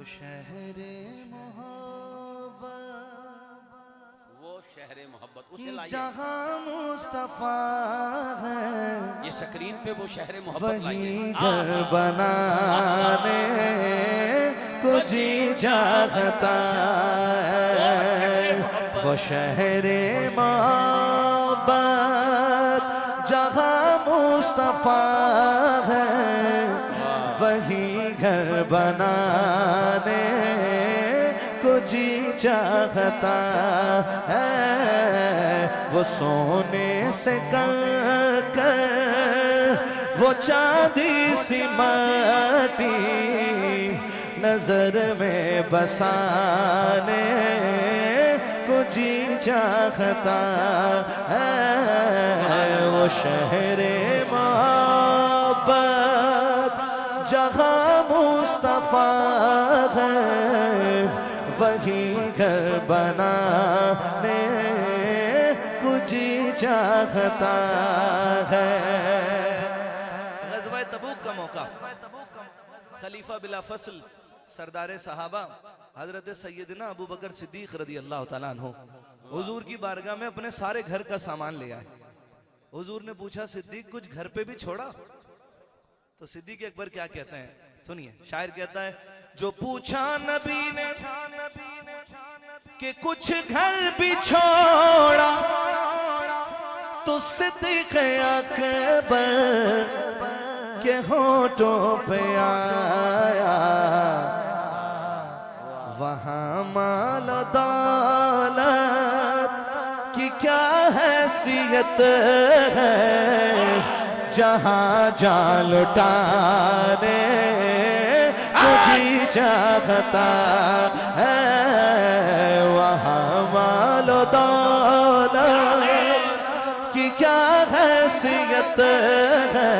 شہر محبت، وہ شہر محبت اسے لائیے جہاں مصطفیٰ ہے، یہ سکرین پہ وہ شہر محبت لائیے وہی گھر بنانے کو جی چاہتا ہے، وہ شہر محبت جہاں مصطفیٰ ہے، وہی گھر بنانے کو جی چاہتا ہے، وہ سونے سے کر وہ چاندی سی مٹی نظر میں بسانے کو جی چاہتا ہے، وہ شہر محبت جہاں مصطفیٰ ہے، وہی گھر بنانے کو جی چاہتا ہے۔ غزوہ تبوک کا موقع، خلیفہ بلا فصل سردار صحابہ حضرت سیدنا ابو بکر صدیق رضی اللہ تعالیٰ عنہ حضور کی بارگاہ میں اپنے سارے گھر کا سامان لے آئے۔ حضور نے پوچھا صدیق کچھ گھر پہ بھی چھوڑا؟ تو صدیق اکبر کیا کہتے ہیں سنیے، شاعر کہتا ہے جو پوچھا نبی نے کہ کچھ گھر بھی چھوڑا، تو صدیق اکبر کے ہونٹوں پہ آیا، وہاں مال و دولت کی کیا حیثیت ہے، جہاں جان لٹانے کو جی چاہتا ہے، وہاں مال و دولت کی کیا حیثیت ہے،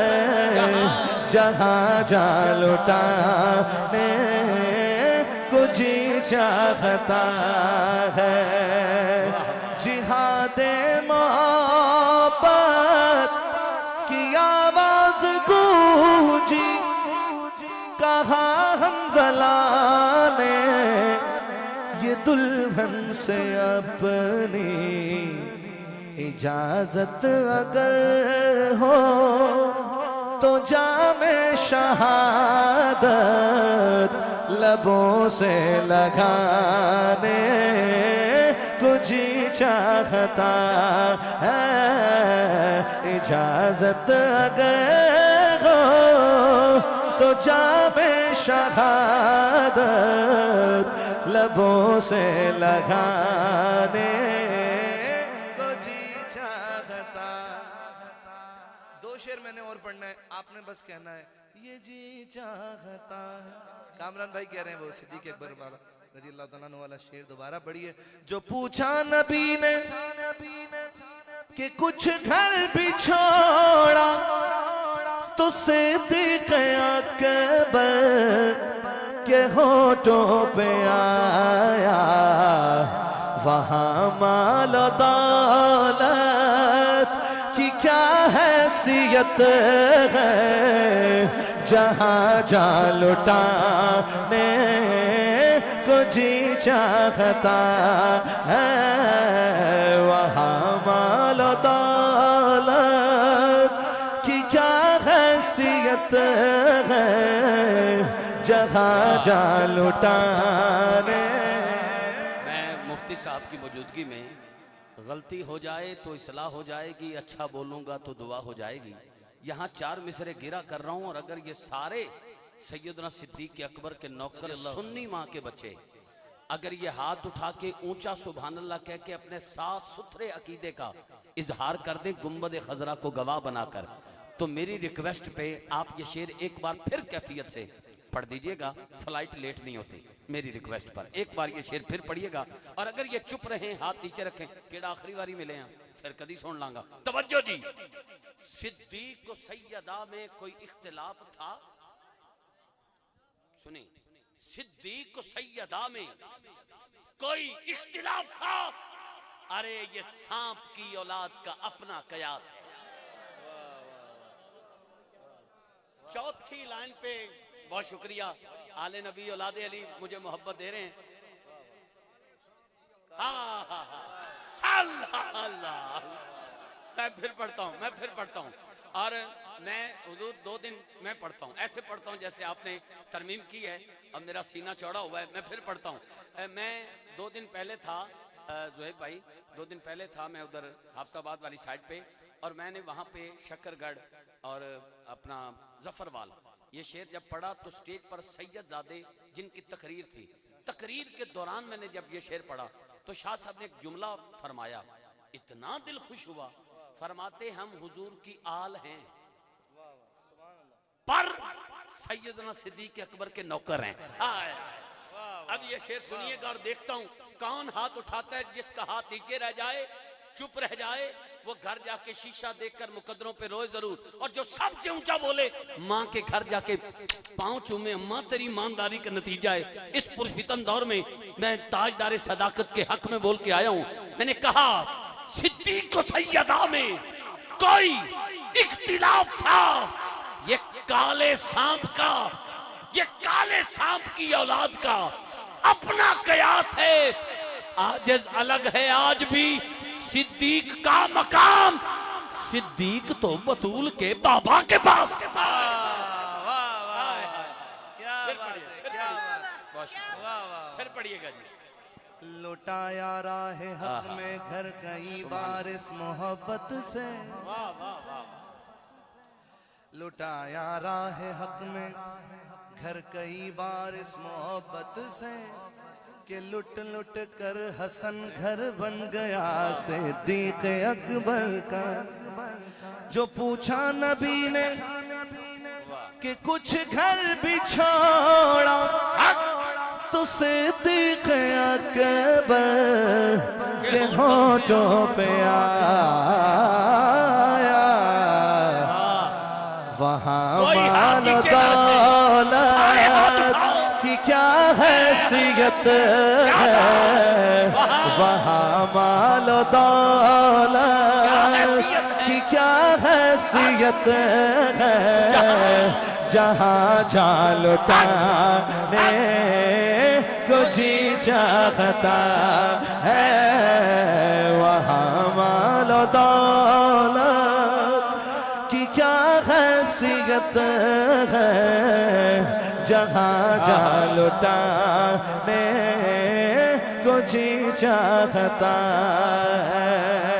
جہاں جان لٹانے کو جی چاہتا ہے، جہاد محبت کی آواز گونجی، کہا حنظلہ نے یہ دلہن سے اپنی اجازت اگر ہو تو جام شہادت لبوں سے لگانے کو جی چاہتا ہے، اجازت اگر ہو تو جام شہادت لبوں سے لگانے کو جی چاہتا۔ دو شعر میں نے اور پڑھنا ہے، آپ نے بس کہنا ہے یہ جی چاہتا ہے۔ کامران بھائی کہہ رہے ہیں وہ صدیق اکبر والا رضی اللہ تعالیٰ عنہ والا شعر دوبارہ پڑھیے، جو پوچھا نبی نے کہ کچھ گھر بھی چھوڑا، تو صدیق اکبر کے ہونٹوں پہ آیا، وہاں مال و دولت کی کیا حیثیت ہے، جہاں جان لٹانے کو جی چاہتا ہے، وہاں مال و دولت کی کیا حیثیت ہے، جہاں جان لٹانے۔ میں مفتی صاحب کی موجودگی میں غلطی ہو جائے تو اصلاح ہو جائے گی، اچھا بولوں گا تو دعا ہو جائے گی۔ یہاں 4 مصرے گرا کر رہا ہوں، اور اگر یہ سارے سیدنا صدیق اکبر کے نوکر سنی ماں کے بچے اگر یہ ہاتھ اٹھا کے اونچا سبحان اللہ کہہ کے اپنے صاف ستھرے عقیدے کا اظہار کر دیں گنبد خضرا کو گواہ بنا کر، تو میری ریکویسٹ پہ آپ یہ شعر ایک بار پھر کیفیت سے پڑھ دیجئے گا، فلائٹ لیٹ نہیں ہوتی، میری ریکویسٹ پر ایک بار یہ شعر پھر پڑھیے گا، اور اگر یہ چپ رہیں ہاتھ نیچے رکھیں کیڑا آخری واری ملے ہیں پھر کدی سن لانگا۔ توجہ جی، صدیق و سیدہ میں کوئی اختلاف تھا؟ سنیں، صدیق و سیدہ میں کوئی اختلاف تھا؟ ارے یہ سانپ کی اولاد کا اپنا قیاس ہے۔ چوتھی لائن پہ بہت شکریہ. آل نبی اولاد علی مجھے محبت دے رہے ہیں. ہاں ہاں ہاں اللہ اللہ. میں پھر پڑھتا ہوں اور میں حضور 2 دن میں پڑھتا ہوں، ایسے پڑھتا ہوں جیسے آپ نے ترمیم کی ہے. اب میرا سینہ چوڑا ہوا ہے، میں پھر پڑھتا ہوں. میں 2 دن پہلے تھا زہیب بھائی، 2 دن پہلے تھا میں ادھر حافظ آباد والی سائڈ پہ، اور میں نے وہاں پہ شکر گڑھ اور اپنا ظفروال یہ شعر جب پڑھا تو سٹیج پر سید زادے جن کی تقریر تھی، تقریر کے دوران میں نے جب یہ شعر پڑھا تو شاہ صاحب نے ایک جملہ فرمایا، اتنا دل خوش ہوا. فرماتے ہم حضور کی آل ہیں پر سیدنا صدیق اکبر کے نوکر ہیں. اب یہ شعر سنیے گا اور دیکھتا ہوں کون ہاتھ اٹھاتا ہے. جس کا ہاتھ نیچے رہ جائے، چپ رہ جائے، وہ گھر جا کے شیشہ دیکھ کر مقدروں پہ روئے ضرور. اور جو سب سے اونچا بولے، ماں کے گھر جا کے پاؤں چومے، ماں تیری ایمانداری کا نتیجہ ہے. اس پرفتن دور میں میں تاجدار صداقت کے حق میں بول کے آیا ہوں. میں نے کہا صدیق و سیدہ میں کوئی اختلاف تھا، یہ کالے سانپ کا، یہ کالے سانپ کی اولاد کا اپنا قیاس ہے. عاجز الگ ہے آج بھی صدیق کا مقام، صدیق تو بطول کے بابا کے پاس. پھر پڑھیے گا جی. لٹایا راہ حق میں گھر کئی بار اس محبت سے، لٹایا راہ حق میں گھر کئی بار اس محبت سے، کہ لٹ لٹ کر حسن گھر بن گیا صدیق اکبر کا. جو پوچھا نبی نے کہ کچھ گھر بھی چھوڑا، تو صدیق اکبر کے ہونٹوں پہ آیا. وہاں مال و دولت کی کیا حیثیت ہے، وہاں مال و دولت کی کیا حیثیت ہے، جہاں جا لٹانے کو جی چاہتا ہے، وہاں مال و دولت کی کیا حیثیت ہے، جہاں جا لٹانے کو جی چاہتا ہے.